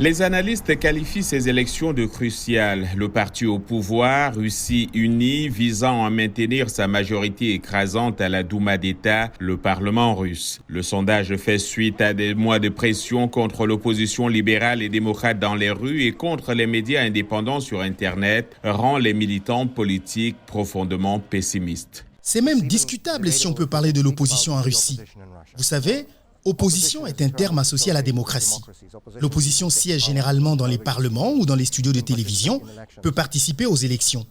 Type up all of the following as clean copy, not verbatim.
Les analystes qualifient ces élections de cruciales. Le parti au pouvoir, Russie unie, visant à maintenir sa majorité écrasante à la Douma d'État, le Parlement russe. Le sondage fait suite à des mois de pression contre l'opposition libérale et démocrate dans les rues et contre les médias indépendants sur Internet, rend les militants politiques profondément pessimistes. C'est même discutable si on peut parler de l'opposition en Russie. Vous savez, opposition est un terme associé à la démocratie. L'opposition siège généralement dans les parlements ou dans les studios de télévision, peut participer aux élections.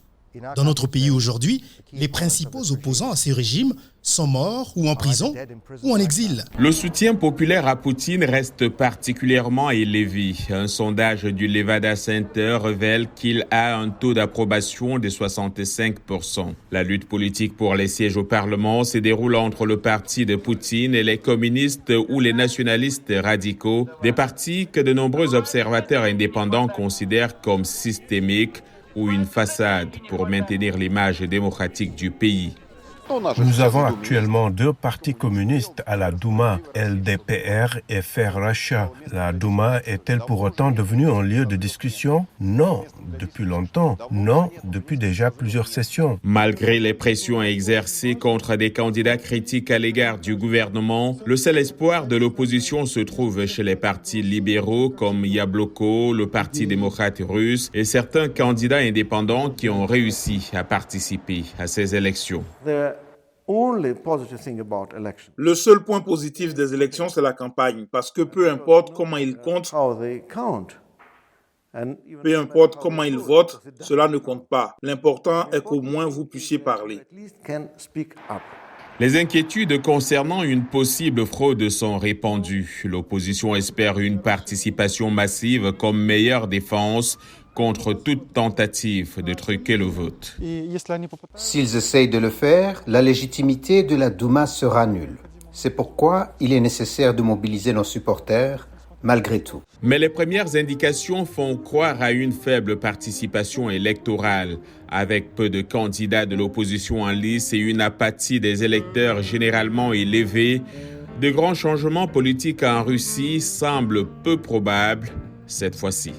Dans notre pays aujourd'hui, les principaux opposants à ce régime sont morts ou en prison ou en exil. Le soutien populaire à Poutine reste particulièrement élevé. Un sondage du Levada Center révèle qu'il a un taux d'approbation de 65%. La lutte politique pour les sièges au Parlement se déroule entre le parti de Poutine et les communistes ou les nationalistes radicaux, des partis que de nombreux observateurs indépendants considèrent comme systémiques ou une façade pour maintenir l'image démocratique du pays. Nous avons actuellement deux partis communistes à la Douma, LDPR et Faire Russia. La Douma est-elle pour autant devenue un lieu de discussion? Non, depuis longtemps. Non, depuis déjà plusieurs sessions. Malgré les pressions exercées contre des candidats critiques à l'égard du gouvernement, le seul espoir de l'opposition se trouve chez les partis libéraux comme Yabloko, le Parti démocrate russe et certains candidats indépendants qui ont réussi à participer à ces élections. Le seul point positif des élections, c'est la campagne, parce que peu importe comment ils comptent, peu importe comment ils votent, cela ne compte pas. L'important est qu'au moins vous puissiez parler. Les inquiétudes concernant une possible fraude sont répandues. L'opposition espère une participation massive comme meilleure défense contre toute tentative de truquer le vote. S'ils essayent de le faire, la légitimité de la Douma sera nulle. C'est pourquoi il est nécessaire de mobiliser nos supporters, malgré tout. Mais les premières indications font croire à une faible participation électorale, avec peu de candidats de l'opposition en lice et une apathie des électeurs généralement élevée. De grands changements politiques en Russie semblent peu probables cette fois-ci.